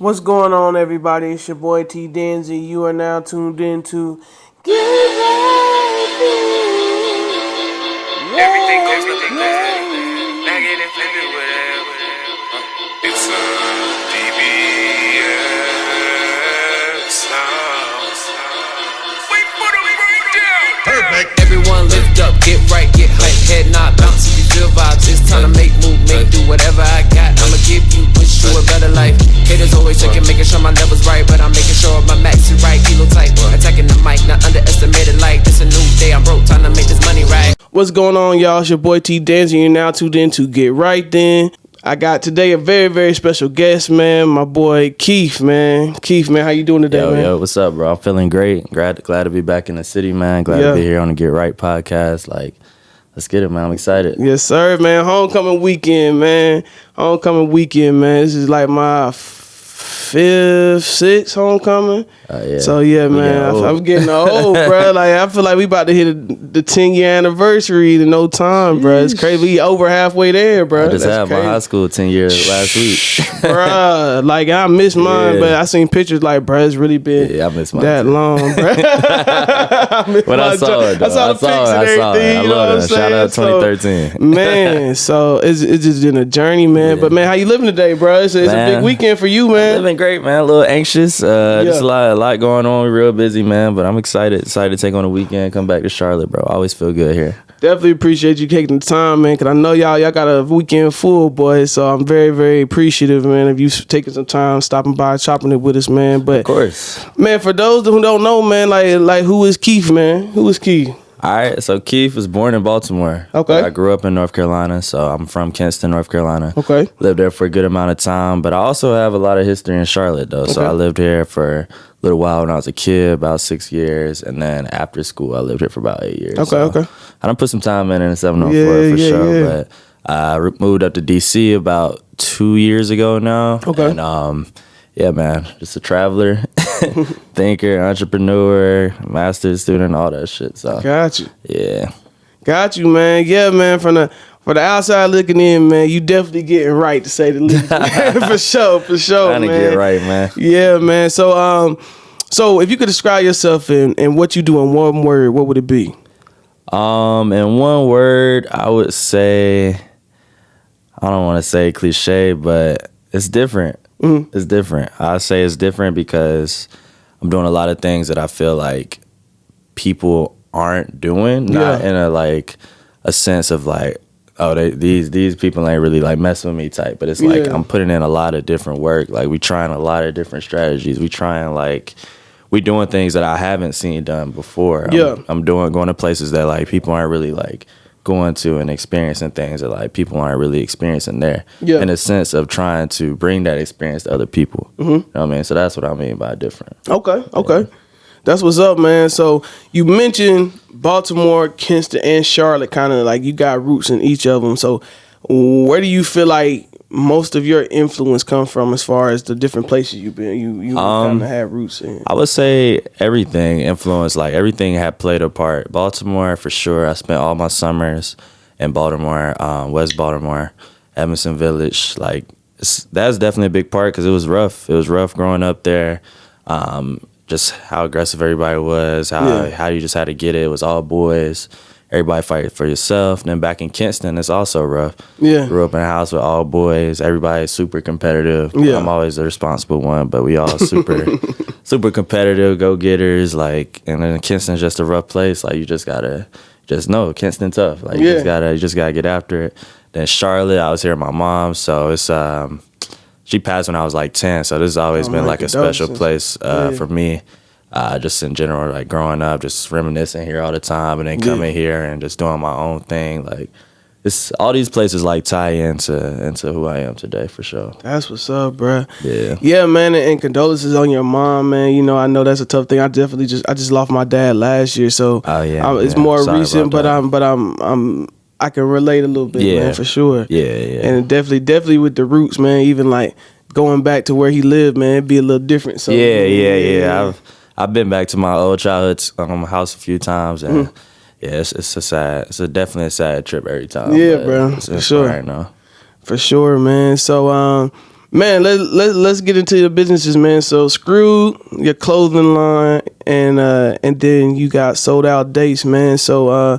What's going on, everybody? It's your boy T Danzy. You are now tuned in to Get Right. Everything goes, nothing goes. Bag it and flip it, whatever. It's a DBS sound. Wait for the breakdown. Perfect. Everyone lift up, get right, get hype, head nod, bounce if you feel vibes. It's time to make move, make do whatever I got. I'ma give you, wish you a better life. Haters always checking, making sure my level's right, but I'm making sure my max is right, kilo tight. Attacking the mic, not underestimated like this a new day. I'm broke, time to make this money right. What's going on, y'all? It's your boy T Danzy. You're now tuned in to Get Right Then. I got today a very, very special guest, man. My boy Keith, man. Keith, man, how you doing today, man? Yo, what's up, bro? I'm feeling great. Glad to be back in the city, man. Glad to be here on the Get Right podcast. Like, let's get it, man. I'm excited. Yes, sir, man. Homecoming weekend, man. This is like my fifth, sixth homecoming. Yeah. So yeah, man, I'm getting old, bro. Like I feel like we about to hit the 10-year anniversary in no time, bro. It's crazy. We over halfway there, bro. I just had my high school 10 years last week, bro. Like I miss mine, but I seen pictures like, bro, it's really been I miss mine that too. long, bro. I saw it, though. I saw the pics and everything. I You know what I'm love that. Shout out 2013, man. So it's just been a journey, man. Yeah. But man, how you living today, bro? It's a big weekend for you, man. Living great, man. A little anxious. Just a lot going on. We're real busy, man. But I'm excited to take on the weekend. Come back to Charlotte, bro. Always feel good here. Definitely appreciate you taking the time, man, because I know y'all got a weekend full, boys. So I'm very, very appreciative, man, of you taking some time, stopping by, chopping it with us, man. But Of course. man, for those who don't know, man, like who is Keith, man? Who is Keith? All right, so Keith was born in Baltimore. Okay. I grew up in North Carolina, so I'm from Kinston, North Carolina. Okay. Lived there for a good amount of time, but I also have a lot of history in Charlotte, though. So I lived here for a little while when I was a kid, about 6 years, and then after school, I lived here for about 8 years. Okay. I done put some time in the 704 for sure, but I moved up to D.C. about 2 years ago now. Okay. And, yeah, man, just a traveler, thinker, entrepreneur, master's student, all that shit. So Got you. yeah. Got you, man. Yeah, man, for the outside looking in, man, you definitely getting right, to say the least. for sure, Trying man. to get right, man. Yeah, man. So if you could describe yourself and what you do in one word, what would it be? In one word, I would say, I don't want to say cliche, but it's different. Mm-hmm. It's different. I say it's different because I'm doing a lot of things that I feel like people aren't doing. Not in a sense of like, oh, these people ain't really like messing with me type. But it's like I'm putting in a lot of different work. Like we trying a lot of different strategies. We doing things that I haven't seen done before. I'm going to places that like people aren't really like going to and experiencing things that like people aren't really experiencing there. Yeah. In a sense of trying to bring that experience to other people. Mm-hmm. You know what I mean? So that's what I mean by different. Okay. That's what's up, man. So you mentioned Baltimore, Kinston, and Charlotte, kind of like you got roots in each of them. So where do you feel like most of your influence come from as far as the different places you've been? You kind of have roots in. I would say everything influenced, like everything had played a part. Baltimore, for sure. I spent all my summers in Baltimore, West Baltimore, Emerson Village. Like that's definitely a big part because it was rough. It was rough growing up there. Just how aggressive everybody was, how you just had to get it. It was all boys. Everybody fight for yourself. And then back in Kinston, it's also rough. Yeah. Grew up in a house with all boys. Everybody's super competitive. Yeah. I'm always the responsible one, but we all super competitive, go-getters. Like, and then Kinston's just a rough place. Like, you just gotta know Kinston tough. Like, you just gotta get after it. Then Charlotte, I was here with my mom, so it's she passed when I was like 10, so this has always been like a special place for me. Just in general, like growing up, just reminiscing here all the time, and then coming here and just doing my own thing. Like it's all these places like tie into who I am today for sure. That's what's up, bro. Yeah, man, and condolences on your mom, man. You know, I know that's a tough thing. I just lost my dad last year, so it's more recent, but I can relate a little bit, man, for sure. Yeah. And definitely with the roots, man. Even like going back to where he lived, man, it'd be a little different. So Yeah. I've been back to my old childhood house a few times, and it's definitely a sad trip every time. Yeah, bro, It's for sure. now. For sure, man. So Man, let's get into the businesses, man. So Skrewhed, your clothing line, and then you got Sold Out Dates, man. So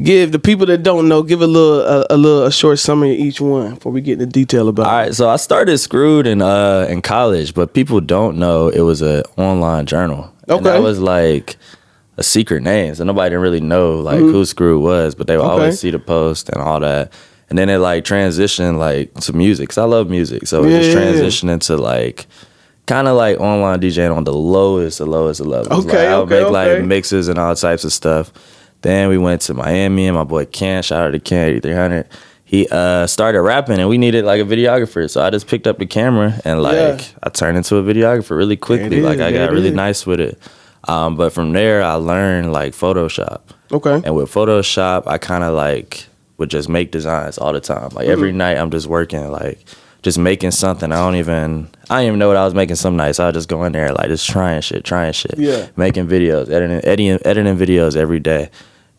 give the people that don't know, give a short summary of each one before we get into detail about it. All right, so I started Skrewhed in college, but people don't know it was an online journal. Okay. And that was like a secret name, so nobody didn't really know like who Skrewhed was, but they would always see the post and all that. And then it like transitioned like to music, cause I love music, so it just transitioned into like kind of like online DJing on the lowest of levels. Okay, like, I would make like mixes and all types of stuff. Then we went to Miami, and my boy Ken, shout out to Ken 8300. He started rapping, and we needed like a videographer, so I just picked up the camera and like I turned into a videographer really quickly. Like I got really nice with it. But from there, I learned like Photoshop. Okay. And with Photoshop, I kind of like would just make designs all the time. Like every night I'm just working, like just making something. I didn't even know what I was making some nights. I would just go in there, like just trying shit. Yeah. Making videos, editing videos every day.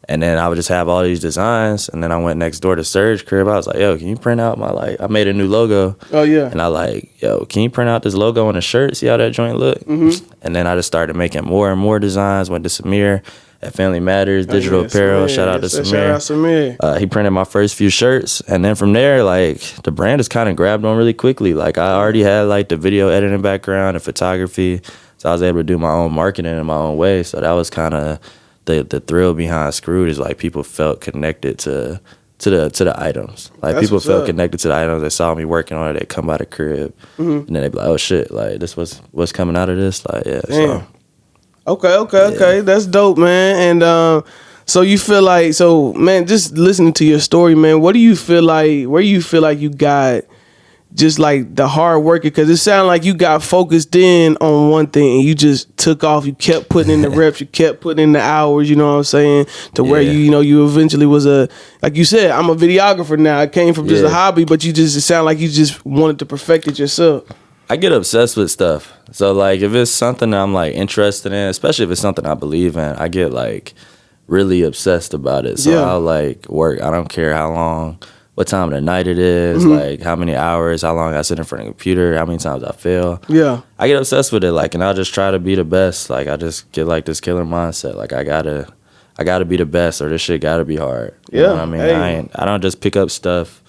And then I would just have all these designs. And then I went next door to Surge crib. I was like, yo, can you print out my, like, I made a new logo. Oh, yeah. And I like, yo, can you print out this logo on a shirt? See how that joint look? Mm-hmm. And then I just started making more and more designs. Went to Samir at Family Matters, Digital Apparel. Samir. Shout out to Samir. Shout out Samir. He printed my first few shirts. And then from there, like, the brand just kind of grabbed on really quickly. Like, I already had, like, the video editing background and photography. So I was able to do my own marketing in my own way. So that was kind of the thrill behind Skrewhed, is like people felt connected to the items. Like that's people felt connected to the items. They saw me working on it. They come by the crib, and then they be like, "Oh shit! Like this was what's coming out of this." Like yeah. Damn. So, okay. That's dope, man. And so you feel like, so man, just listening to your story, man. What do you feel like? Where do you feel like you got just like the hard working? Because it sounded like you got focused in on one thing and you just took off. You kept putting in the reps, you kept putting in the hours, you know what I'm saying, to where you eventually was like you said, I'm a videographer now. It came from just a hobby, but it sounded like you just wanted to perfect it yourself. I get obsessed with stuff. So like if it's something that I'm like interested in, especially if it's something I believe in, I get like really obsessed about it. So I'll like work. I don't care how long, what time of the night it is, like how many hours, how long I sit in front of a computer, how many times I fail. Yeah. I get obsessed with it, like, and I'll just try to be the best. Like I just get like this killer mindset. Like I gotta be the best, or this shit gotta be hard. You know what I mean? I don't just pick up stuff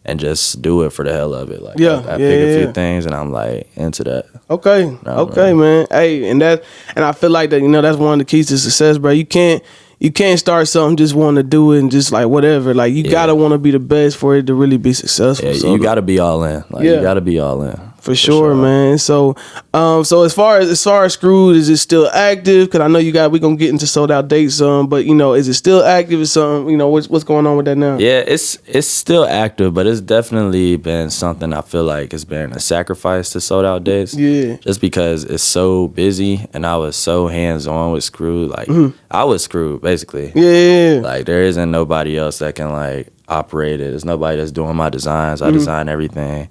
and just do it for the hell of it. Like I pick a few things and I'm like into that. Okay. Okay, man. Hey, and I feel like that, that's one of the keys to success, bro. You can't start something just want to do it and just like whatever. Like you gotta want to be the best for it to really be successful. Yeah, so you gotta be all in. Like you gotta be all in. For sure, man. So, so as far as Skrewhed, is it still active? Because I know we're gonna get into Sold Out Dates, but is it still active? Is something, what's going on with that now? Yeah, it's still active, but it's definitely been something I feel like has been a sacrifice to Sold Out Dates. Yeah, just because it's so busy and I was so hands on with Skrewhed. Like I was Skrewhed basically. Yeah, like there isn't nobody else that can like operate it. There's nobody that's doing my designs. I design everything.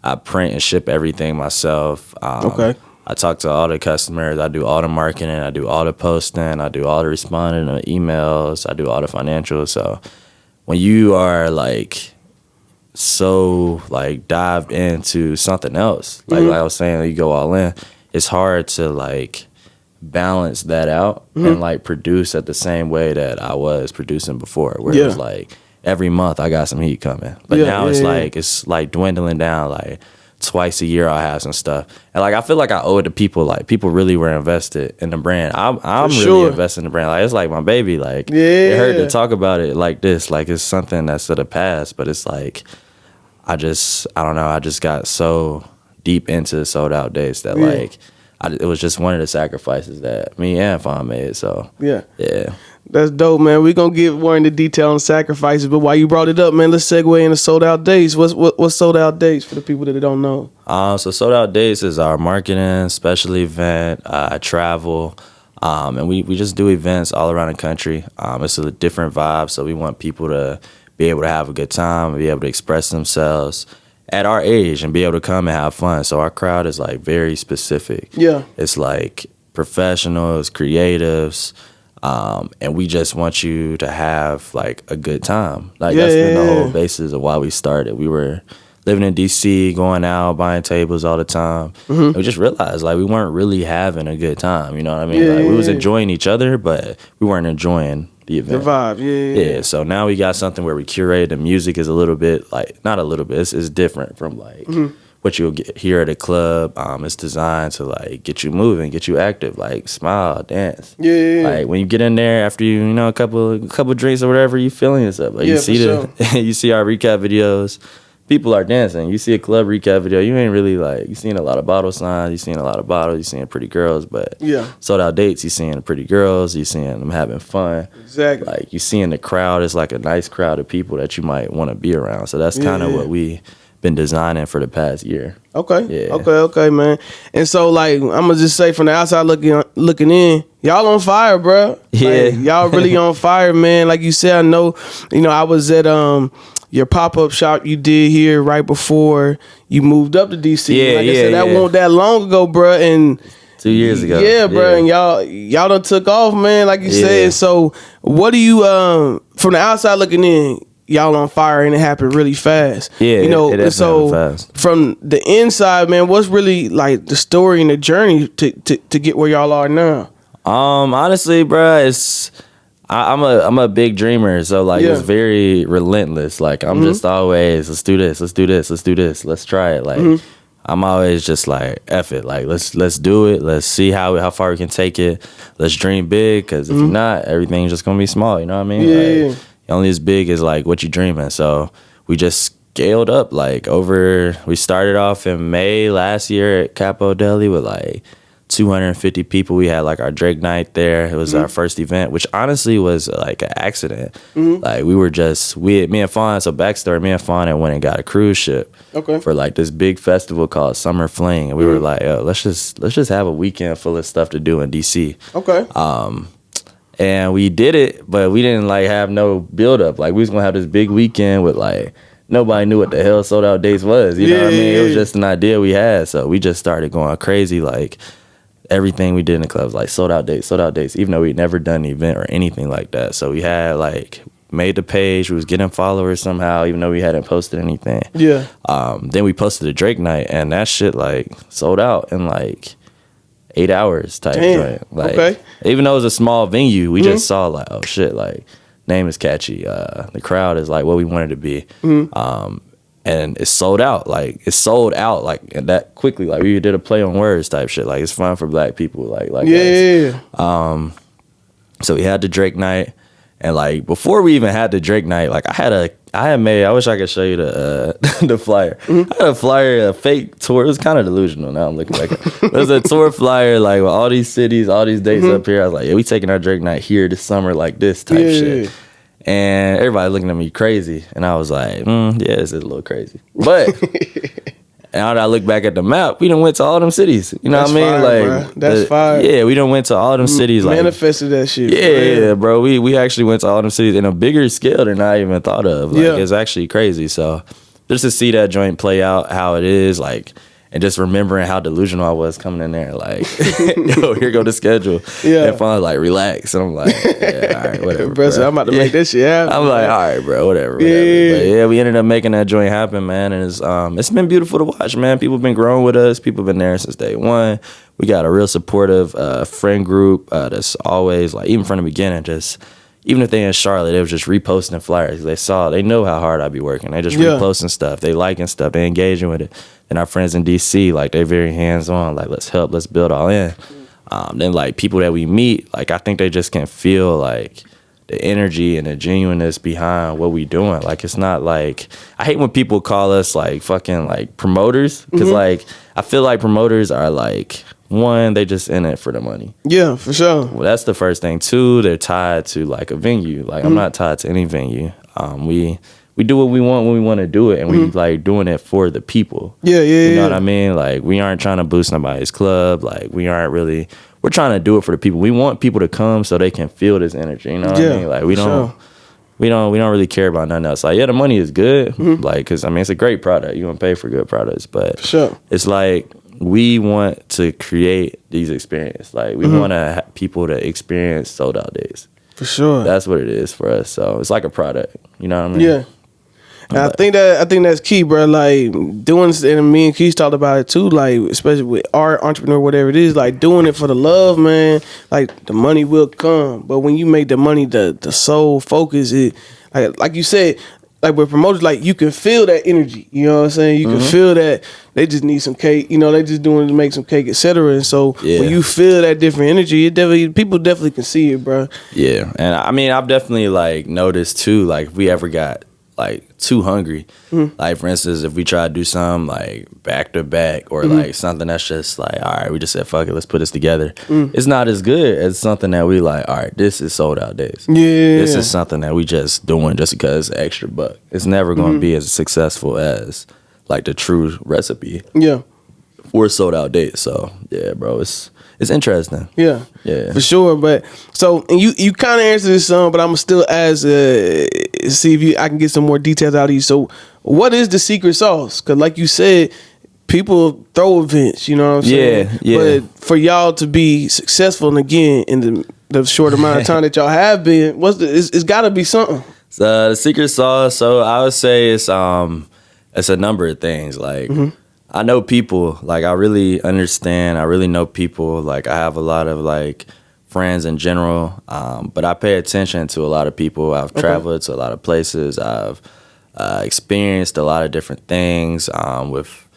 I print and ship everything myself. I talk to all the customers. I do all the marketing. I do all the posting. I do all the responding to emails. I do all the financials. So when you are like so like dived into something else, like I was saying, you go all in, it's hard to like balance that out and like produce at the same way that I was producing before, where it was like every month I got some heat coming. But now it's like dwindling down. Like twice a year I'll have some stuff. And like I feel like I owe it to people. Like people really were invested in the brand. I'm really invested in the brand. Like it's like my baby. Like it hurt to talk about it like this. Like it's something that's of the past. But it's like I don't know. I just got so deep into Sold Out Dates that like it was just one of the sacrifices that me and Fawn made. So yeah. That's dope, man. We're going to get more into detail on sacrifices, but while you brought it up, man, let's segue into Sold Out Dates. What's Sold Out Dates for the people that don't know? So Sold Out Dates is our marketing, special event, travel, and we just do events all around the country. It's a different vibe, so we want people to be able to have a good time, be able to express themselves at our age and be able to come and have fun. So our crowd is like very specific. Yeah. It's like professionals, creatives, and we just want you to have like a good time. Like that's been the whole basis of why we started. We were living in DC, going out, buying tables all the time. And we just realized like we weren't really having a good time. You know what I mean? Yeah, like we was yeah. enjoying each other, but we weren't enjoying the The event. vibe, yeah. Yeah, so now we got something where we curate. The music is a little bit like not a little bit. It's different from like what you'll get here at a club. It's designed to like get you moving, get you active, like smile, dance. Yeah. Like when you get in there after you know a couple drinks or whatever, you feeling yourself. Like Yeah, you see for you see our recap videos. People are dancing. You see a club recap video, you ain't really like you seeing a lot of bottle signs, you seeing a lot of bottles, you seeing pretty girls, but Yeah. sold out dates, you seeing the pretty girls, you seeing them having fun. Exactly. Like you seeing the crowd is like a nice crowd of people that you might want to be around. So that's kind of Yeah. what we been designing for the past year. Okay. Yeah. Okay, man. And so, like, I'm gonna just say from the outside looking in, y'all on fire, bro. Yeah. Like, y'all really on fire, man. Like you said, I know. I was at your pop up shop you did here right before you moved up to DC. Yeah, like I yeah, said, that yeah. wasn't that long ago, bro. And 2 years ago. yeah, bro. And y'all done took off, man. Like you Yeah. said. So, what do you from the outside looking in? Y'all on fire and it happened really fast. Yeah, it definitely so happened fast. from the inside, man, what's really like the story and the journey to get where y'all are now? Honestly, bro, I'm a big dreamer, so like Yeah. it's very relentless. Like I'm just always let's do this, let's try it. Like I'm always just like F it, like let's do it, let's see how far we can take it, let's dream big, because if you're not, everything's just gonna be small. You know what I mean? Yeah, Like, yeah. only as big as like what you dreaming. So we just scaled up like we started off in May last year at Capo Deli with like 250 people. We had like our Drake night there. It was our first event, which honestly was like an accident. Like me and Fawn, so backstory, me and Fawn had went and got a cruise ship Okay. for like this big festival called Summer Fling. And we were like, yo, let's just have a weekend full of stuff to do in DC. Okay. And we did it, but we didn't like have no build up. Like we was gonna have this big weekend with like nobody knew what the hell sold out dates was. You know what I mean? It was just an idea we had. So we just started going crazy. Like everything we did in the club was like sold out dates, even though we'd never done an event or anything like that. So we had like made the page, we was getting followers somehow, even though we hadn't posted anything. Yeah. Then we posted a Drake night and that shit like sold out in like 8 hours type Damn. joint. Like, Okay. even though it was a small venue, we just saw like, oh shit, like name is catchy. The crowd is like what we wanted to be. And it sold out. Like it sold out like that quickly. Like we did a play on words type shit. Like it's fun for black people. Like us. Yeah. So we had the Drake night. And like before we even had the Drake night, like I wish I could show you the the flyer. I had a flyer, a fake tour. It was kind of delusional now I'm looking back. It was a tour flyer like with all these cities, all these dates up here. I was like, yeah, we taking our Drake night here this summer like this type shit. And everybody looking at me crazy. And I was like, yeah, this is a little crazy. But now that I look back at the map, we done went to all them cities. You know That's what I mean? fire, Like bro. That's fire. Yeah, we done went to all them cities. Like Manifested that shit. for real. yeah, bro. We actually went to all them cities in a bigger scale than I even thought of. Like, Yeah. it's actually crazy. So just to see that joint play out how it is, like, and just remembering how delusional I was coming in there, like, yo, here go the schedule. Yeah. And finally, like, relax. And I'm like, yeah, all right, whatever. Bro, so bro. I'm about to make this shit happen. I'm like, all right, bro, whatever. Yeah. But yeah, we ended up making that joint happen, man. And it's been beautiful to watch, man. People been growing with us. People been there since day one. We got a real supportive friend group that's always, like, even from the beginning, just, even if they in Charlotte, they was just reposting flyers. They know how hard I be working. They just reposting stuff. They liking stuff. They engaging with it. And our friends in DC, like, they very hands-on. Like, let's help. Let's build all in. Then, like, people that we meet, like, I think they just can feel, like, the energy and the genuineness behind what we doing. Like, it's not like, I hate when people call us like fucking like promoters, because like I feel like promoters are like, one, they just in it for the money. Yeah, for sure. Well, that's the first thing. Two, they're tied to like a venue. Like I'm not tied to any venue. We do what we want when we want to do it, and we like doing it for the people. Yeah, You know what I mean? Like we aren't trying to boost nobody's club. Like we're trying to do it for the people. We want people to come so they can feel this energy. You know what I mean? Like we don't really care about nothing else. Like, yeah, the money is good. Like, because I mean, it's a great product. You want to pay for good products, but Sure. it's like we want to create these experiences. Like we want to have people to experience sold out days. For sure. That's what it is for us. So it's like a product. You know what I mean? Yeah. And I think that's key, bro. Like doing, and me and Keith talked about it too. Like especially with art, entrepreneur, whatever it is. Like doing it for the love, man. Like the money will come, but when you make the money the sole focus, it like you said. Like with promoters, like you can feel that energy. You know what I'm saying? You can feel that they just need some cake. You know, they just doing it to make some cake, etc. And so when you feel that different energy, people definitely can see it, bro. Yeah, and I mean, I've definitely like noticed too. Like if we ever got like too hungry, like for instance, if we try to do something like back to back or like something that's just like, all right, we just said fuck it, let's put this together. It's not as good as something that we like, all right, this is sold out days. Yeah, this is something that we just doing just because it's extra buck. It's never going to be as successful as like the true recipe. Yeah, for sold out days. So yeah, bro, it's interesting. Yeah, for sure. But so, and you kind of answered this some, but I'm gonna still ask, see if I can get some more details out of you. So, what is the secret sauce? Because, like you said, people throw events. You know what I'm saying? Yeah. But for y'all to be successful, and again, in the short amount of time that y'all have been, it's got to be something. So the secret sauce. So I would say it's a number of things. Like. I know people, like I really understand, I really know people, like I have a lot of like friends in general, but I pay attention to a lot of people. I've traveled to a lot of places, I've experienced a lot of different things, I've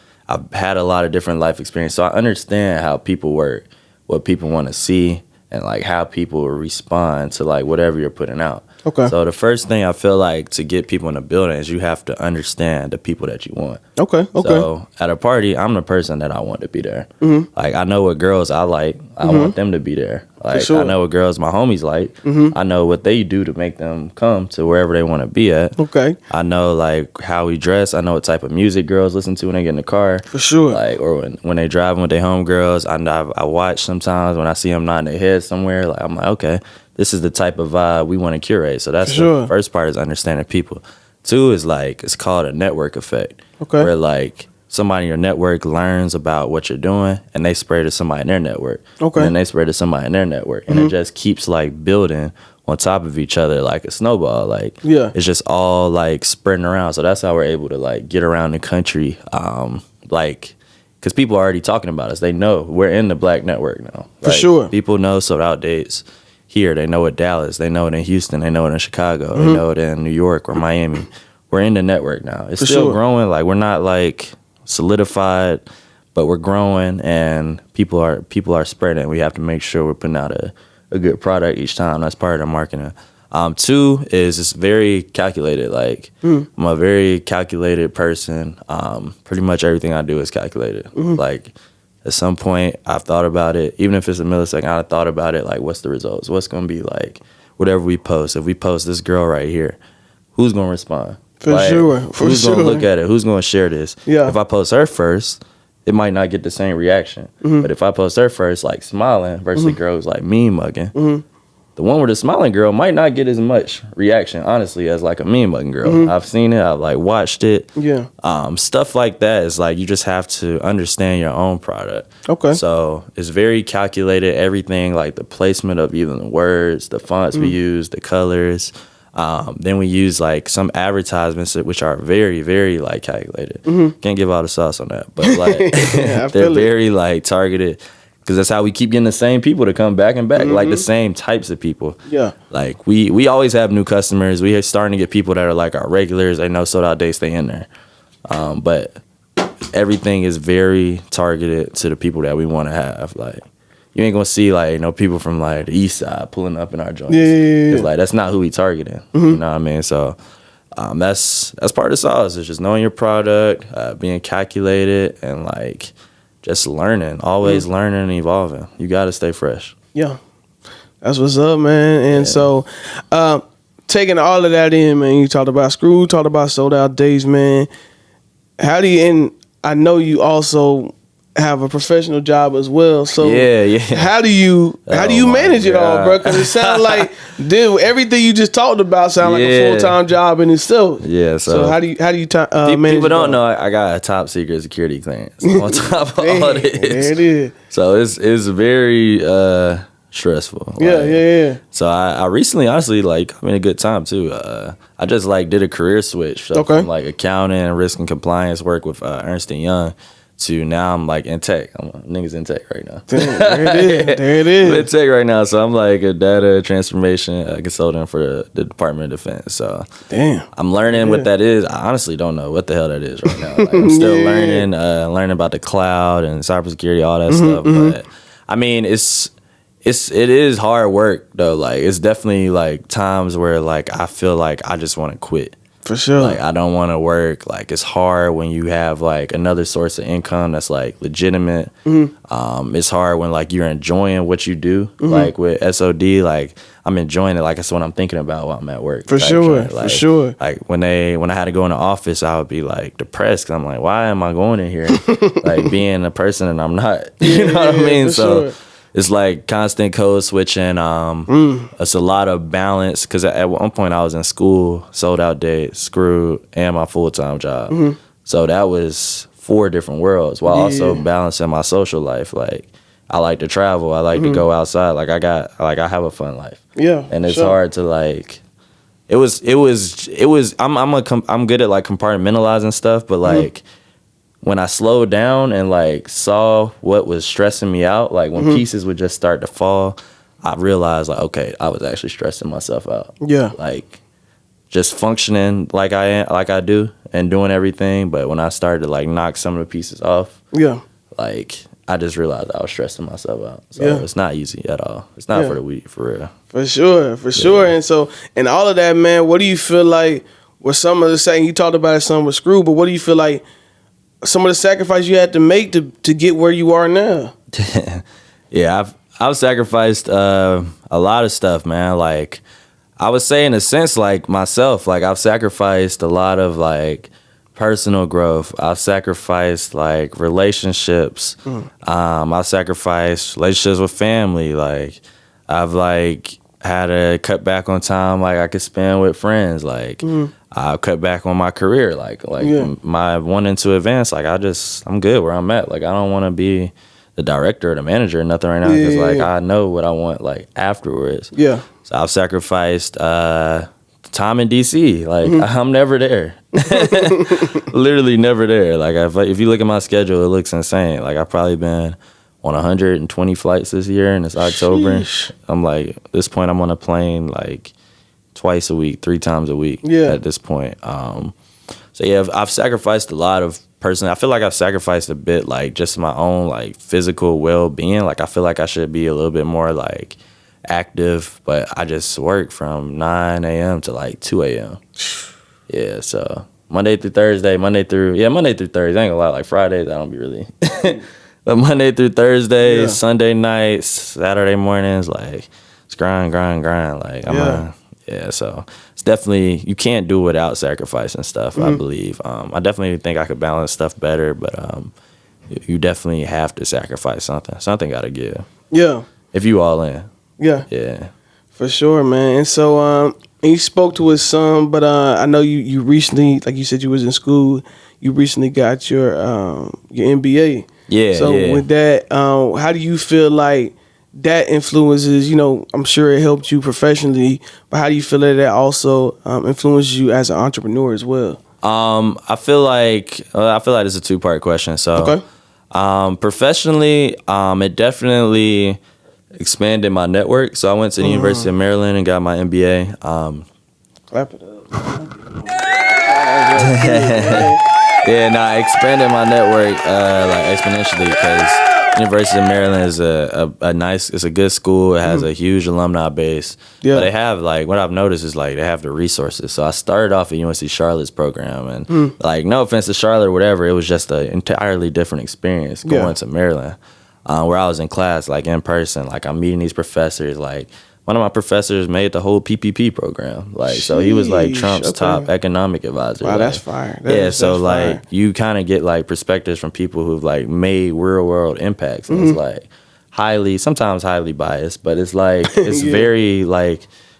had a lot of different life experience, so I understand how people work, what people want to see, and like how people respond to like whatever you're putting out. Okay. So the first thing I feel like to get people in the building is you have to understand the people that you want. Okay. So at a party, I'm the person that I want to be there. Like I know what girls I like. I want them to be there. Like sure. I know what girls my homies like. I know what they do to make them come to wherever they want to be at. Okay. I know like how we dress. I know what type of music girls listen to when they get in the car. For sure. Like or when they driving with their homegirls. I watch sometimes when I see them nodding their head somewhere. Like I'm like, okay, this is the type of vibe we want to curate. So that's the first part is understanding people. Two is like, it's called a network effect. Okay. Where like somebody in your network learns about what you're doing and they spread to somebody in their network. Okay. And then they spread to somebody in their network. And it just keeps like building on top of each other like a snowball. Like it's just all like spreading around. So that's how we're able to like get around the country. Like, because people are already talking about us. They know we're in the black network now. For sure. People know sold out dates. Here, they know it Dallas, they know it in Houston, they know it in Chicago, they know it in New York or Miami. We're in the network now. It's still growing. Like we're not like solidified, but we're growing, and people are spreading. We have to make sure we're putting out a good product each time. That's part of the marketing. Two is it's very calculated. Like I'm a very calculated person. Pretty much everything I do is calculated. Like. At some point, I've thought about it. Even if it's a millisecond, I've thought about it. Like, what's the results? What's going to be like? Whatever we post. If we post this girl right here, who's going to respond? For sure. Who's going to look at it? Who's going to share this? Yeah. If I post her first, it might not get the same reaction. But if I post her first, like smiling, versus the girl who's like mean mugging, the one with the smiling girl might not get as much reaction, honestly, as like a mean mugging girl. I've seen it. I've like watched it. Yeah. Stuff like that is like you just have to understand your own product. Okay. So it's very calculated. Everything like the placement of even the words, the fonts we use, the colors. Then we use like some advertisements which are very, very like calculated. Can't give all the sauce on that, but like they're very like targeted. Because that's how we keep getting the same people to come back and back, like the same types of people. Yeah. Like we always have new customers. We are starting to get people that are like our regulars. They know sold out days stay in there. But everything is very targeted to the people that we want to have. Like you ain't gonna see like people from like the east side pulling up in our joints. Yeah. It's like that's not who we targeting. You know what I mean? So that's part of the sauce. It's just knowing your product, being calculated, and like. Just learning, always learning and evolving. You got to stay fresh. Yeah. That's what's up, man. And so, taking all of that in, man, you talked about Skrewhed, talked about sold out days, man. How do you, and I know you also have a professional job as well. So how do you manage it all, bro? Because it sounds like everything you just talked about sound like a full-time job in itself. Yeah. So how do you manage? People don't know I got a top secret security clearance on top of all this. There it is. So it's very stressful. Yeah. So I recently, honestly, like, I'm in a good time too. I just like did a career switch. So Okay. from like accounting and risk and compliance work with Ernst & Young to now I'm like in tech. Niggas in tech right now. Damn, there it is. I'm in tech right now. So I'm like a data transformation consultant for the Department of Defense. So Damn. I'm learning what that is. I honestly don't know what the hell that is right now. Like, I'm still learning about the cloud and cybersecurity, all that stuff. But I mean, it is hard work though. Like, it's definitely like times where like I feel like I just want to quit. For sure. Like, I don't want to work. Like, it's hard when you have like another source of income that's like legitimate. It's hard when like you're enjoying what you do. Like with SOD, like I'm enjoying it. Like, it's what I'm thinking about while I'm at work. For sure. Like, For sure. Like when I had to go in the office, I would be like depressed because I'm like, why am I going in here? Like being a person and I'm not. You know what I mean? For So. sure. It's like constant code switching. It's a lot of balance because at one point I was in school, sold out date, Skrewhed, and my full-time job. So that was 4 different worlds while also balancing my social life. Like, I like to travel, I like to go outside. Like, I have a fun life. Yeah. And it's hard to like. It was. I'm good at like compartmentalizing stuff, but like. When I slowed down and like saw what was stressing me out, like when pieces would just start to fall, I realized like, okay, I was actually stressing myself out. Yeah. Like just functioning like I do and doing everything. But when I started to like knock some of the pieces off, like I just realized I was stressing myself out. So it's not easy at all. It's not for the weak, for real. For sure. And so, and all of that, man, what do you feel like were some of the saying you talked about it some with Skrewhed, but what do you feel like some of the sacrifice you had to make to get where you are now? Yeah, I've sacrificed a lot of stuff, man. Like, I would say in a sense, like myself, like I've sacrificed a lot of like personal growth. I've sacrificed like relationships. I've sacrificed relationships with family. Like, I've like had to cut back on time like I could spend with friends. Like, I cut back on my career. Like my wanting to advance. Like, I'm good where I'm at. Like, I don't want to be the director or the manager or nothing right now because like I know what I want like afterwards. Yeah. So I've sacrificed time in DC. Like, I'm never there. Literally never there. Like, if you look at my schedule, it looks insane. Like, I've probably been on 120 flights this year, and it's October. Sheesh. I'm like, at this point, I'm on a plane like twice a week, 3 times a week at this point. So yeah, I've sacrificed a lot of personally. I feel like I've sacrificed a bit, like just my own like physical well-being. Like, I feel like I should be a little bit more like active, but I just work from 9 a.m. to like 2 a.m. Yeah, so Monday through Thursday. I ain't gonna lie, like Fridays I don't be really. But Monday through Thursday, Sunday nights, Saturday mornings, like it's grind. Like so it's definitely, you can't do without sacrificing stuff, I believe. I definitely think I could balance stuff better, but you definitely have to sacrifice something. Something gotta give. Yeah. If you all in. Yeah. Yeah. For sure, man. And so and you spoke to us some, but I know you recently, like you said, you was in school, you recently got your MBA. Yeah. So with that, how do you feel like that influences, I'm sure it helped you professionally, but how do you feel that also influences you as an entrepreneur as well? I feel like it's a 2-part question. So, professionally, it definitely expanded my network. So I went to the University of Maryland and got my MBA. Clap it up. I expanded my network like exponentially because University of Maryland is it's a good school. It has a huge alumni base. Yeah. But they have what I've noticed is they have the resources. So I started off at UNC Charlotte's program, and no offense to Charlotte or whatever, it was just an entirely different experience going to Maryland, where I was in class in person. I'm meeting these professors. One of my professors made the whole PPP program. So he was Trump's top economic advisor. Wow, that's fire. That's fire. You kind of get perspectives from people who've made real world impacts. And it's sometimes highly biased, but it's it's very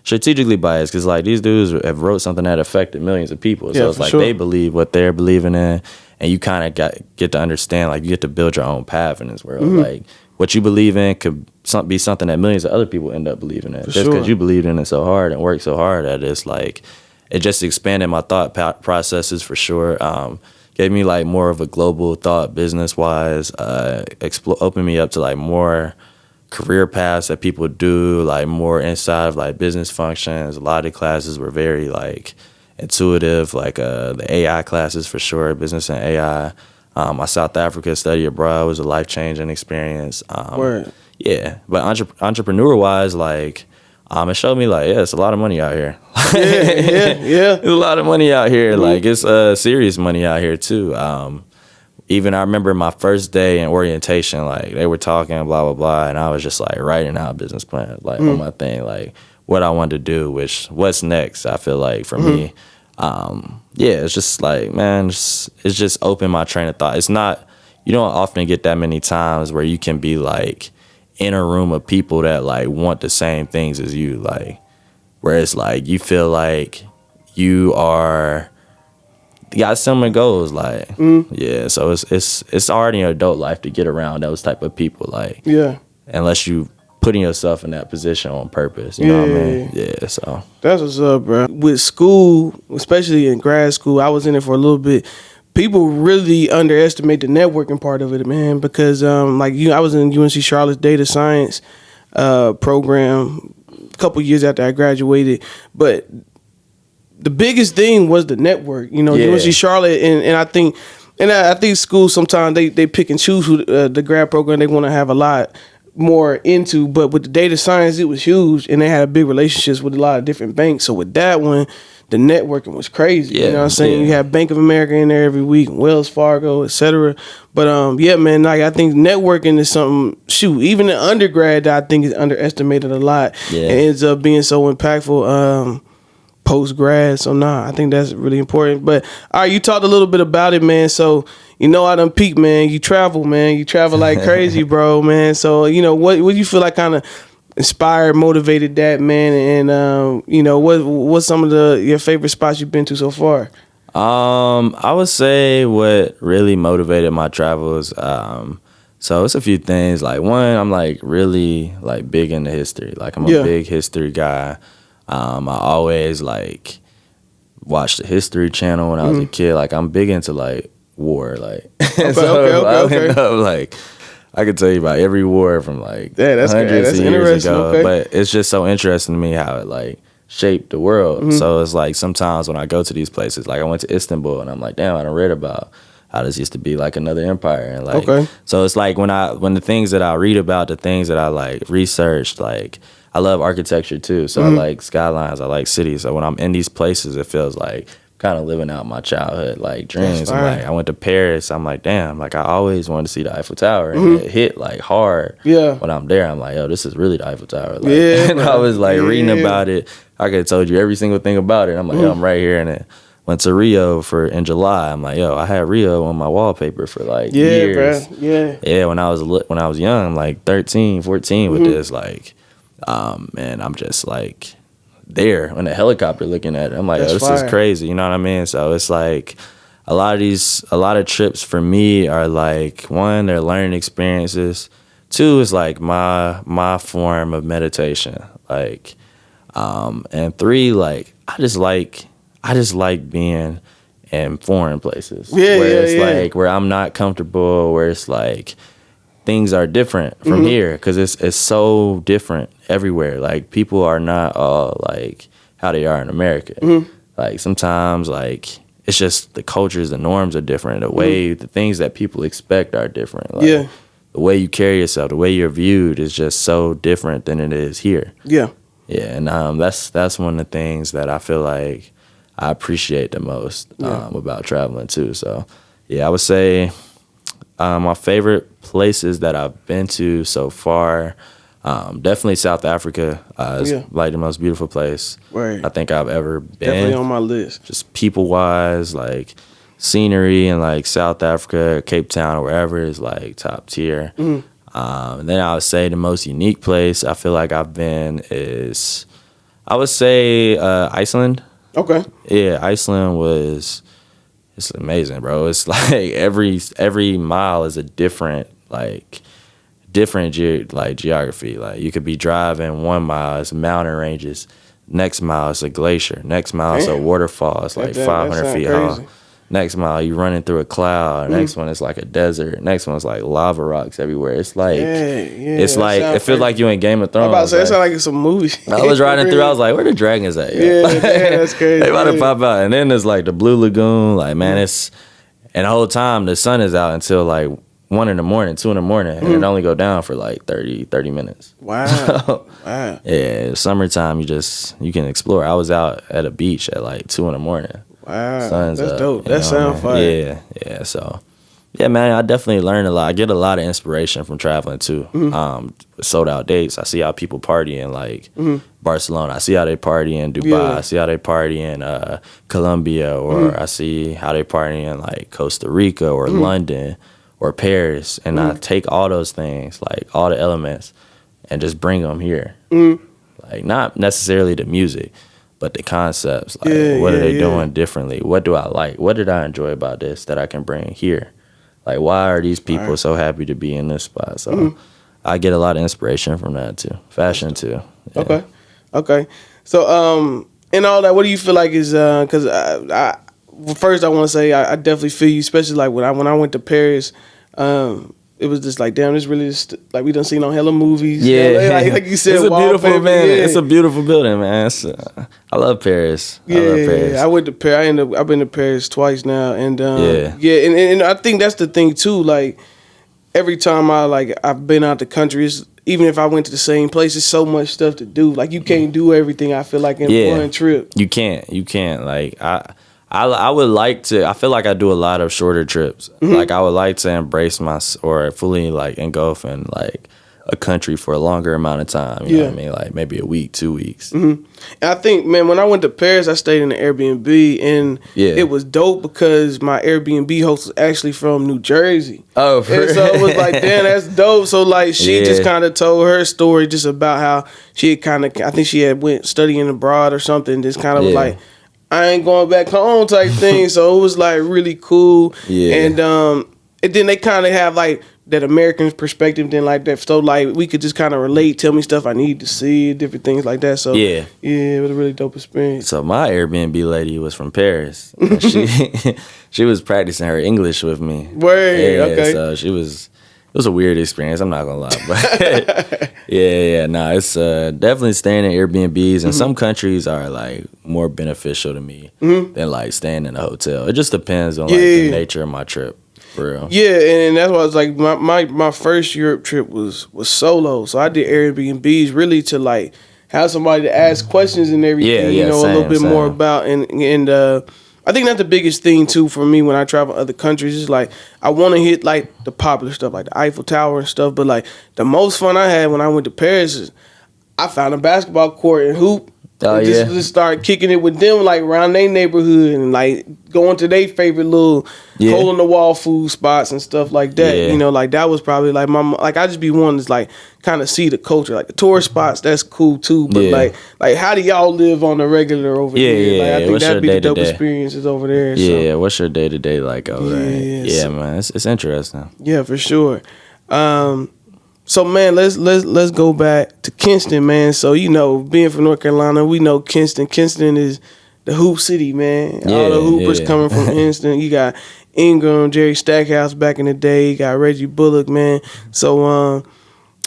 strategically biased because these dudes have wrote something that affected millions of people. So it's they believe what they're believing in, and you kind of get to understand, you get to build your own path in this world. What you believe in could be something that millions of other people end up believing in. Just sure. because you believed in it so hard and worked so hard at it, it's like it just expanded my thought processes for sure. Gave me like more of a global thought business wise. Opened me up to like more career paths that people do, like more inside of like business functions. A lot of the classes were very like intuitive, like the AI classes for sure, business and AI. My South Africa study abroad was a life-changing experience. Word. Yeah, but entrepreneur-wise, like, it showed me like, yeah, it's a lot of money out here. Yeah. There's a lot of money out here. Like, it's serious money out here too. Even I remember my first day in orientation, like they were talking blah blah blah, and I was just like writing out business plans, like on my thing, like what I wanted to do, what's next. I feel like for me, yeah, it's just like, man, it's just opened my train of thought. It's not, you don't often get that many times where you can be like in a room of people that like want the same things as you, like where it's like you feel like you got similar goals, like yeah. So it's already an adult life to get around those type of people, like unless you putting yourself in that position on purpose, you know what I mean? Yeah, so that's what's up, bro. With school, especially in grad school, I was in it for a little bit. People really underestimate the networking part of it, man, because like I was in UNC Charlotte's data science program a couple years after I graduated, but the biggest thing was the network. You know, UNC Charlotte, and I think schools sometimes they pick and choose who the grad program they want to have a lot more into, but with the data science, it was huge, and they had a big relationships with a lot of different banks. So with that one, the networking was crazy. You know what I'm saying? You had Bank of America in there every week, Wells Fargo, etc. But yeah, man, like I think networking is something. Shoot, even in undergrad, that I think is underestimated a lot. Yeah. It ends up being so impactful. Post grad, so I think that's really important. But all right, you talked a little bit about it, man. So I done peaked, man. You travel, man. You travel like crazy, bro, man. So what do you feel like kind of inspired, motivated that, man? And what's some of your favorite spots you've been to so far? I would say what really motivated my travels. So it's a few things. Like one, I'm like really like big into history. Like I'm a big history guy. I always like watched the History Channel when I was a kid. Like I'm big into like war. Like okay. Like I could tell you about every war from like that's hundreds of years ago. Okay. But it's just so interesting to me how it like shaped the world. So it's like sometimes when I go to these places, like I went to Istanbul and I'm like, damn, I done read about how this used to be like another empire, and like so it's like when the things that I read about, the things that I like researched, like I love architecture too, so I like skylines, I like cities. So when I'm in these places, it feels like kind of living out my childhood like dreams. And like I went to Paris, I'm like, damn, like I always wanted to see the Eiffel Tower, and it hit like hard. When I'm there, I'm like, yo, this is really the Eiffel Tower. Like, and I was like reading about it. I could have told you every single thing about it. I'm like, yo, I'm right here, and it went to Rio in July. I'm like, yo, I had Rio on my wallpaper for like years. Bro. When I was young, like 13, 14 with this, like, man, I'm just like there on a helicopter looking at it. I'm like, this is crazy. You know what I mean? So it's like a lot of trips for me are like, one, they're learning experiences. Two is like my form of meditation. Like, and three, like I just like being in foreign places where it's like where I'm not comfortable, where it's like things are different from here, because it's so different everywhere. Like people are not all like how they are in America. Like sometimes like it's just the cultures, the norms are different. The way the things that people expect are different. Like, the way you carry yourself, the way you're viewed is just so different than it is here. Yeah, and that's one of the things that I feel like I appreciate the most about traveling too. So yeah, I would say my favorite places that I've been to so far, definitely South Africa is like the most beautiful place I think I've ever been. Definitely on my list. Just people-wise, like scenery in like South Africa, Cape Town, or wherever is like top tier. And then I would say the most unique place I feel like I've been is, I would say Iceland. Okay. Yeah, Iceland it's amazing, bro. It's like every mile is a different different geography. Like you could be driving 1 mile, it's mountain ranges. Next mile is a glacier. Next mile is a waterfall. It's like 500 feet high. Next mile, you running through a cloud. Next one is like a desert. Next one's like lava rocks everywhere. It's like, it's like, it feels like you in Game of Thrones. I'm about to say, it sounds like it's a movie. I was riding through, I was like, where the dragons at? Yeah, that's crazy. They about to pop out. And then there's like the Blue Lagoon. Like, man, it's, and the whole time the sun is out until like 1 in the morning, 2 in the morning. And it only go down for like 30 minutes. Wow. Wow. Yeah, summertime, you can explore. I was out at a beach at like 2 in the morning. Wow, Sun's that's up, dope. That sounds fun. Yeah. So, yeah, man, I definitely learn a lot. I get a lot of inspiration from traveling too. Sold out dates. I see how people party in like Barcelona. I see how they party in Dubai. Yeah. I see how they party in Colombia, or I see how they party in like Costa Rica or London or Paris. And I take all those things, like all the elements, and just bring them here. Like not necessarily the music, but the concepts, like what are they doing differently? What do I like? What did I enjoy about this that I can bring here? Like, why are these people so happy to be in this spot? So I get a lot of inspiration from that too. Fashion too. Yeah. Okay. So, in all that, what do you feel like is, cause well, first I want to say, I definitely feel you, especially like when I went to Paris, it was just like, damn, this really just, like we done seen on hella movies. Yeah, like you said, it's a beautiful man. It's a beautiful building, man. I love Paris. I love Paris. I went to Paris. I've been to Paris twice now, and and I think that's the thing too. Like every time I've been out the country, even if I went to the same place, there's so much stuff to do. Like you can't do everything. I feel like in one trip. You can't. Like I would like to. I feel like I do a lot of shorter trips. Like I would like to embrace or fully like engulf in like a country for a longer amount of time. You know what I mean? Like maybe a week, 2 weeks. And I think, man, when I went to Paris, I stayed in an Airbnb, and it was dope because my Airbnb host was actually from New Jersey. Oh, and so it was like, damn, that's dope. So like she just kind of told her story just about how she had I think she had went studying abroad or something. Just kind of was like, I ain't going back home type thing. So it was like really cool. And then they kind of have like that American perspective, then like that. So like we could just kind of relate, tell me stuff I need to see, different things like that. So yeah, it was a really dope experience. So my Airbnb lady was from Paris. She was practicing her English with me. Word, okay. So it was a weird experience. I'm not gonna lie, but it's definitely staying in Airbnbs. And some countries are like more beneficial to me than like staying in a hotel. It just depends on like the nature of my trip. For real. Yeah, and that's why I was like my first Europe trip was solo. So I did Airbnbs really to like have somebody to ask questions and everything, a little bit more about and I think that's the biggest thing too for me when I travel other countries. Is like I want to hit like the popular stuff, like the Eiffel Tower and stuff. But like the most fun I had when I went to Paris is I found a basketball court and hoop. Just start kicking it with them like around their neighborhood and like going to their favorite little hole in the wall food spots and stuff like that. You know, like that was probably like I just be wanting to like kind of see the culture, like the tourist spots. That's cool too, but like how do y'all live on the regular over there? Like I think that'd be the dope experiences over there. Yeah, what's your day to day like over there? Yeah, man, it's interesting. Yeah, for sure. So man, let's go back to Kinston, man. So being from North Carolina, we know Kinston. Kinston is the hoop city, man. All the hoopers coming from Kinston. You got Ingram, Jerry Stackhouse back in the day. You got Reggie Bullock, man. So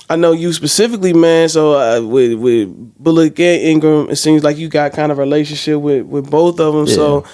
I know you specifically, man. So with Bullock and Ingram, it seems like you got kind of a relationship with both of them. So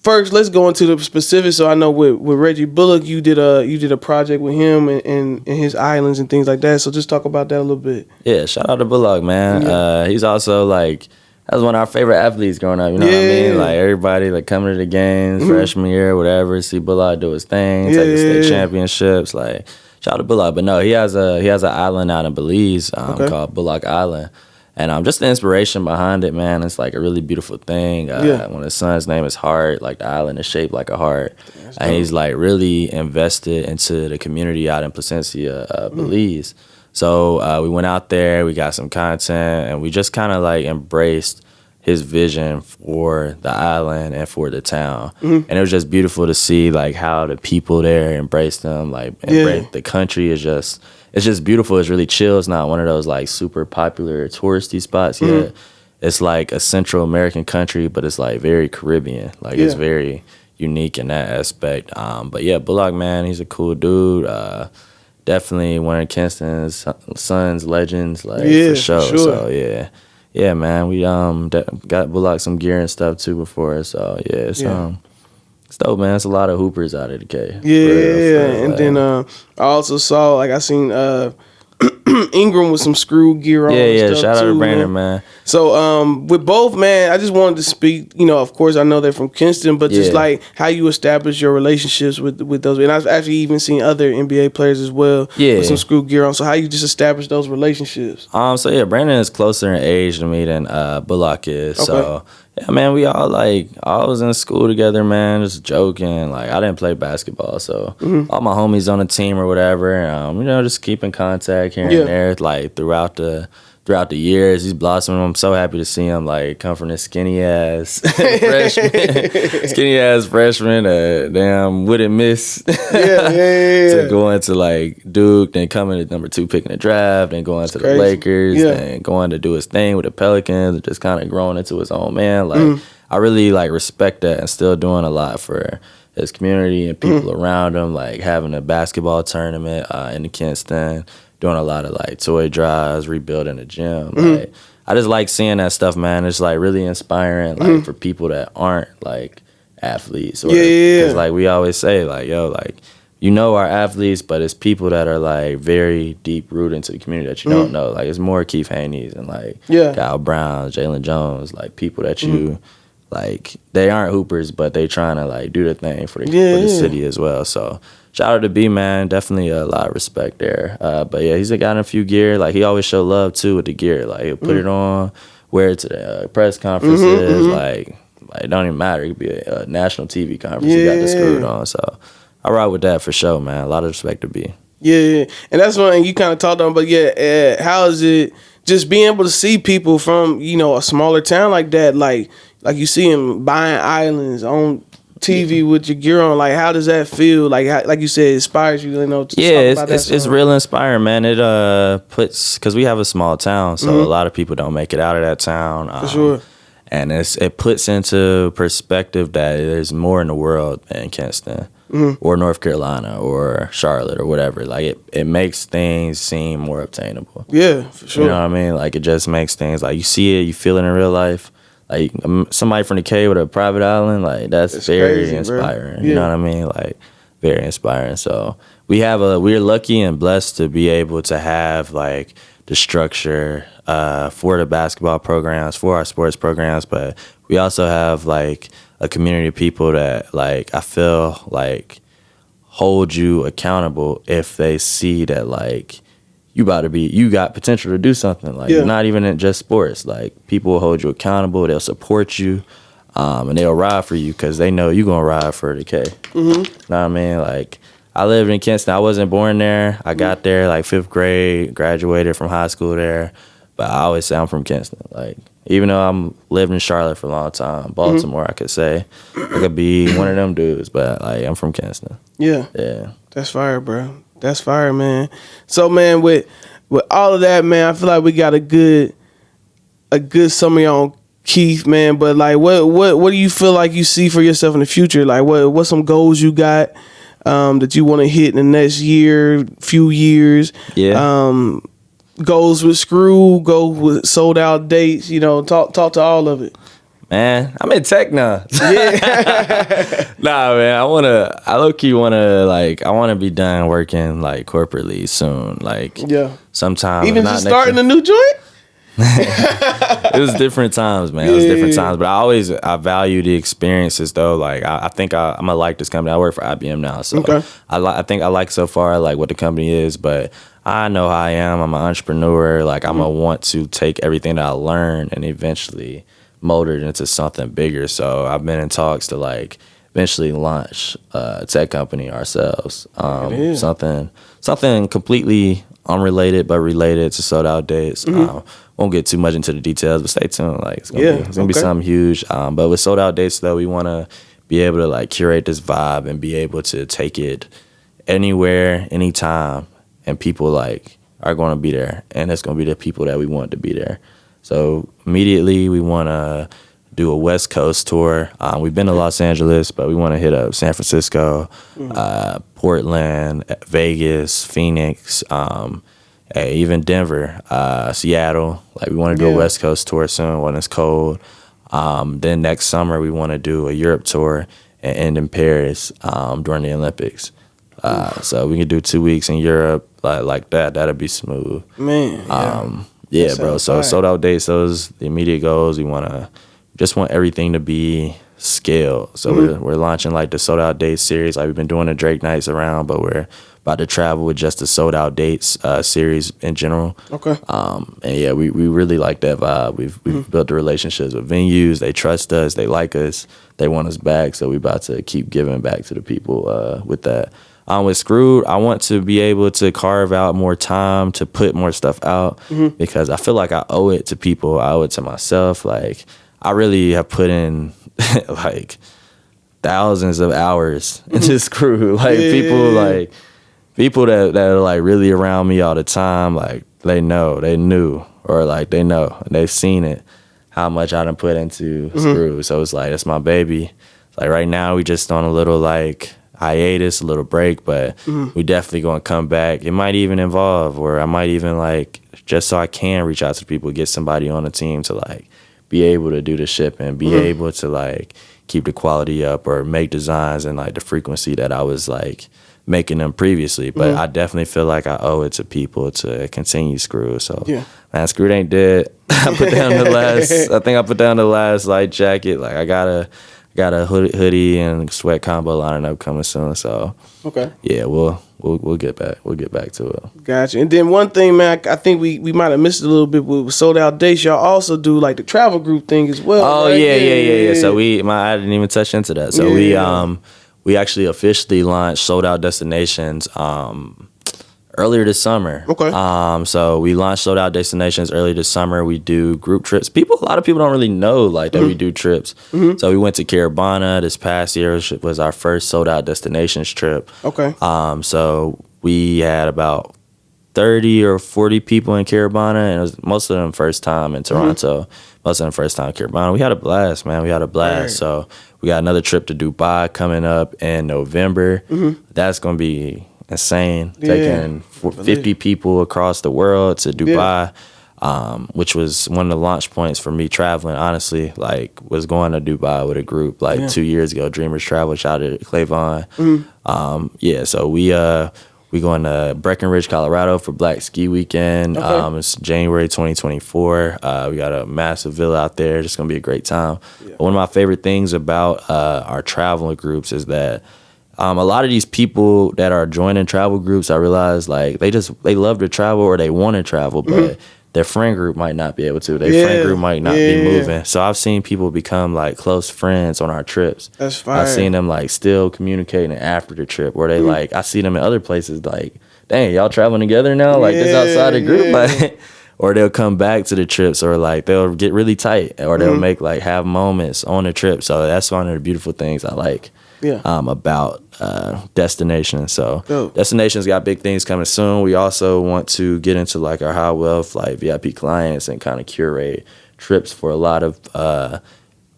first, let's go into the specifics. So I know with Reggie Bullock, you did a project with him and his islands and things like that. So just talk about that a little bit. Yeah, shout out to Bullock, man. He's also like that was one of our favorite athletes growing up. You know what I mean? Like everybody like coming to the games freshman year, whatever. See Bullock do his thing, take the state championships. Like shout out to Bullock. But no, he has an island out in Belize called Bullock Island. And just the inspiration behind it, man, it's like a really beautiful thing. When his son's name is Heart, like the island is shaped like a heart. And he's like really invested into the community out in Placencia, Belize. So we went out there, we got some content, and we just kind of like embraced his vision for the island and for the town. And it was just beautiful to see like how the people there embraced him, like the country is just, it's just beautiful. It's really chill. It's not one of those like super popular touristy spots yet. It's like a Central American country, but it's like very Caribbean. Like it's very unique in that aspect. But yeah, Bullock, man, he's a cool dude. Definitely one of Kinston's sons, legends, like for sure. So yeah, man, we got Bullock some gear and stuff too before. So yeah, it's dope, man. It's a lot of hoopers out of the K. Yeah. And then I also saw, like, I seen Ingram with some Skrewhed gear on. Yeah. Shout out to Brandon, man. So with both, man, I just wanted to speak. You know, of course, I know they're from Kinston, but just like how you establish your relationships with those. And I've actually even seen other NBA players as well with some Skrewhed gear on. So how you just establish those relationships? So yeah, Brandon is closer in age to me than Bullock is. Okay. So yeah, man, we all I was in school together, man, just joking. Like I didn't play basketball, so all my homies on the team or whatever, you know, just keep in contact here and there, like throughout the years. He's blossoming. I'm so happy to see him like come from this skinny ass freshman, damn wouldn't miss. To go into like Duke, then coming to number 2 pick in the draft, then going to the Lakers, then going to do his thing with the Pelicans, and just kind of growing into his own man. Like I really like respect that, and still doing a lot for his community and people around him. Like having a basketball tournament in the Kinston. Doing a lot of like toy drives, rebuilding the gym. Like I just like seeing that stuff, man. It's like really inspiring, like for people that aren't like athletes. Because like we always say, like yo, like you know our athletes, but it's people that are like very deep rooted into the community that you don't know. Like it's more Keith Haynie's and like Kyle Browns, Jalen Jones, like people that you like. They aren't hoopers, but they trying to like do the thing for the city as well. So. Shout out to B, man. Definitely a lot of respect there. But yeah, he's got a few gear. Like he always show love too with the gear. Like he'll put it on, wear it to the press conferences. Like it don't even matter. It could be a national TV conference. He got the Skrewhed on. So I ride with that for sure, man. A lot of respect to B. Yeah. And that's one you kind of talked on. But yeah, how is it just being able to see people from, you know, a smaller town like that? Like you see him buying islands on TV with your gear on, like how does that feel? Like you said, it inspires you, you know. To it's real inspiring, man. It puts, because we have a small town, so a lot of people don't make it out of that town. For sure. And it puts into perspective that there's more in the world than Kinston or North Carolina or Charlotte or whatever. Like it makes things seem more obtainable. Yeah, for sure. You know what I mean? Like it just makes things like you see it, you feel it in real life. Like somebody from the K with a private island, like that's very crazy, inspiring. You know what I mean? Like very inspiring. So we're lucky and blessed to be able to have like the structure for the basketball programs, for our sports programs, but we also have like a community of people that like I feel like hold you accountable if they see that like you got potential to do something. Like not even in just sports. Like people will hold you accountable. They'll support you, and they'll ride for you because they know you're gonna ride for the K. You know what I mean? Like I lived in Kinston. I wasn't born there. I got there like 5th grade. Graduated from high school there. But I always say I'm from Kinston. Like even though I'm lived in Charlotte for a long time, Baltimore, I could say I could be one of them dudes. But like I'm from Kinston. Yeah. That's fire, bro. That's fire, man. So, man, with all of that, man, I feel like we got a good summary on Keith, man. But like, what do you feel like you see for yourself in the future? Like, what some goals you got that you want to hit in the next year, few years? Yeah. Goals with Skrewhed, goals with sold out dates. You know, talk to all of it. Man, I'm in tech now. Nah, man, I low-key want to be done working like corporately soon. Like sometime. Even just starting a new joint? It was different times, man. It was different times. But I value the experiences though. Like I think I'm gonna like this company. I work for IBM now. So I think I like so far like what the company is, but I know how I am. I'm an entrepreneur. Like I'm gonna want to take everything that I learned and eventually mold it into something bigger. So I've been in talks to like eventually launch a tech company ourselves. Something completely unrelated but related to sold out dates. Want won't get too much into the details, but stay tuned. Like it's gonna be something huge. But with sold out dates though, we want to be able to like curate this vibe and be able to take it anywhere, anytime, and people like are going to be there, and it's going to be the people that we want to be there. So immediately we want to do a West Coast tour. We've been to Los Angeles, but we want to hit up San Francisco, Portland, Vegas, Phoenix, even Denver, Seattle. Like we want to do a West Coast tour soon when it's cold. Then next summer we want to do a Europe tour and end in Paris during the Olympics. So we can do 2 weeks in Europe like that. That'd be smooth. Man. Yeah, bro. So sold out dates, those the immediate goals. We just want everything to be scaled. So we're launching like the sold out dates series. Like we've been doing the Drake nights around, but we're about to travel with just the sold out dates series in general. Okay. And yeah, we really like that vibe. We've built the relationships with venues. They trust us. They like us. They want us back. So we about to keep giving back to the people with that. With Skrewhed, I want to be able to carve out more time to put more stuff out because I feel like I owe it to people. I owe it to myself. Like I really have put in like thousands of hours into Skrewhed. Like people that are like really around me all the time. Like they knew, or like they know, and they've seen it, how much I done put into Skrewhed. So it's like, it's my baby. Like right now we just on a little like hiatus, a little break, but we definitely gonna come back. It might even involve, or I might even like, just so I can reach out to people, get somebody on the team to like be able to do the shipping, be able to like keep the quality up or make designs and like the frequency that I was like making them previously. But I definitely feel like I owe it to people to continue Skrewhed. So man, Skrewhed ain't dead. I put down the last light jacket. Like I got a hoodie and sweat combo lining up coming soon. So yeah, we'll get back. We'll get back to it. Gotcha. And then one thing, man, I think we might have missed a little bit with sold out dates. Y'all also do like the travel group thing as well. Oh right? Yeah. So I didn't even touch into that. So we actually officially launched Sold Out Destinations earlier this summer. So we launched Sold Out Destinations earlier this summer. We do group trips. A lot of people don't really know like that we do trips. So we went to Carabana this past year, which was our first Sold Out Destinations trip. So we had about 30 or 40 people in Carabana, and it was most of them first time in Toronto. Most of them first time in Carabana. We had a blast, man. Right. So we got another trip to Dubai coming up in November. That's gonna be insane. Taking 50 people across the world to Dubai, which was one of the launch points for me traveling, honestly. Like, was going to Dubai with a group like 2 years ago. Dreamers Travel, shout out to Clavon. So we going to Breckenridge, Colorado for Black Ski Weekend. It's January 2024. We got a massive villa out there. It's going to be a great time. One of my favorite things about our traveling groups is that a lot of these people that are joining travel groups, I realize like they love to travel or they want to travel, but their friend group might not be able to. Their friend group might not be moving. So I've seen people become like close friends on our trips. That's fire. I've seen them like still communicating after the trip, where they like, I see them in other places like, dang, y'all traveling together now? Like this outside the group? Like, or they'll come back to the trips, or like they'll get really tight, or they'll make like have moments on the trip. So that's one of the beautiful things I like about destinations. So destinations got big things coming soon. We also want to get into like our high wealth, like VIP clients, and kind of curate trips for a lot of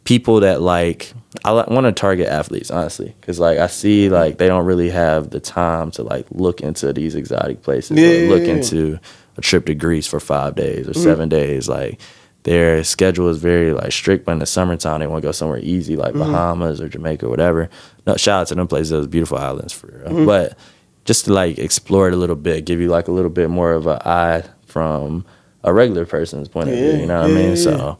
people that like, I want to target athletes, honestly, because like I see like they don't really have the time to like look into these exotic places, or look into a trip to Greece for 5 days or 7 days. Like their schedule is very like strict, but in the summertime they want to go somewhere easy like Bahamas or Jamaica or whatever. No, shout out to them places, those beautiful islands for real. But just to like explore it a little bit, give you like a little bit more of an eye from a regular person's point of view, you know what I mean? So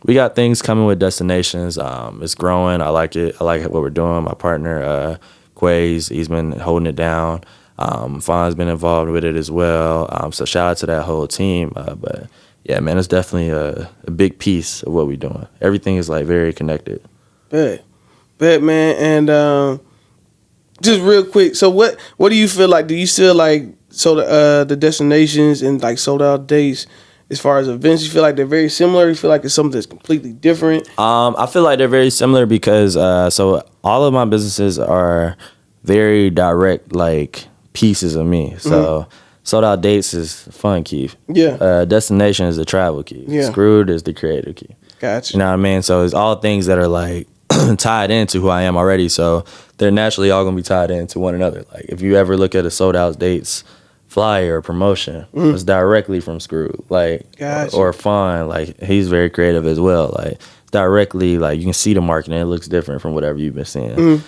we got things coming with destinations. It's growing. I like it. I like what we're doing. My partner, Quays, he's been holding it down. Fawn's been involved with it as well. So shout out to that whole team. But yeah, man, it's definitely a big piece of what we're doing. Everything is like very connected. Bet, man. And just real quick, so what do you feel like? Do you still like the destinations and like sold out dates as far as events? You feel like they're very similar? You feel like it's something that's completely different? I feel like they're very similar because so all of my businesses are very direct like pieces of me. So Sold Out Dates is fun key. Yeah. Destination is the travel key. Yeah. Skrewhed is the creative key. Gotcha. You know what I mean? So it's all things that are like tied into who I am already. So they're naturally all gonna be tied into one another. Like if you ever look at a Sold Out Dates flyer or promotion, it's directly from Skrewhed. Like Gotcha. or Fawn, like he's very creative as well. Like directly, like you can see the marketing, it looks different from whatever you've been seeing.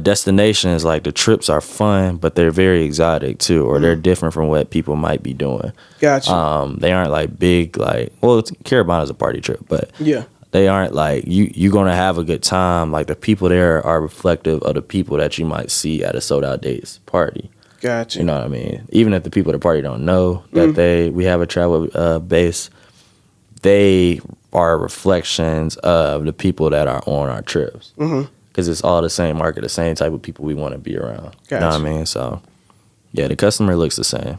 Destination is like the trips are fun, but they're very exotic too, or they're different from what people might be doing. Gotcha. They aren't like big, like Carabana is a party trip, but Yeah. they aren't like you're gonna have a good time. Like the people there are reflective of the people that you might see at a Sold Out Dates party. Gotcha. You know what I mean? Even if the people at the party don't know that we have a travel base, they are reflections of the people that are on our trips. Because it's all the same market, the same type of people we want to be around. Gotcha. You know what I mean? So, yeah, the customer looks the same.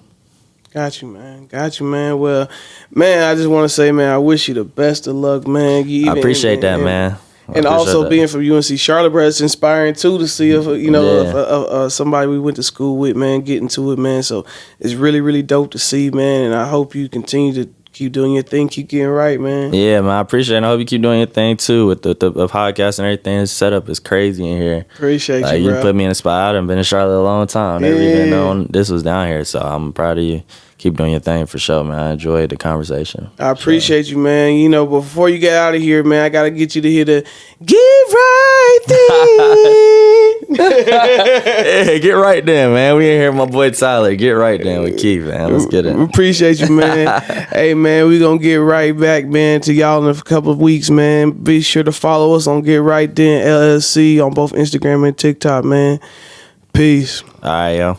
Got you, man. Got you, man. Well, man, I just want to say, man, I wish you the best of luck, man. I appreciate that, man. And also being from UNC Charlotte, bro, it's inspiring too to see if somebody we went to school with, man, getting to it, man. So it's really, really dope to see, man. And I hope you continue to keep doing your thing, keep getting right, man. Yeah, man, I appreciate it. And I hope you keep doing your thing too with the podcast and everything. The setup is crazy in here. Appreciate like, you, bro. You put me in the spot. I've been in Charlotte a long time. Never even known this was down here. So I'm proud of you. Keep doing your thing for sure, man. I enjoyed the conversation. I appreciate you, man. You know, before you get out of here, man, I got to get you to hear the Get Right Thing. Yeah, get right then, man. We ain't hear my boy Tyler. Get right then with Keith, man. Let's get it. Appreciate you, man. Hey, man, we going to get right back, man, to y'all in a couple of weeks, man. Be sure to follow us on Get Right Then LLC on both Instagram and TikTok, man. Peace. All right, yo.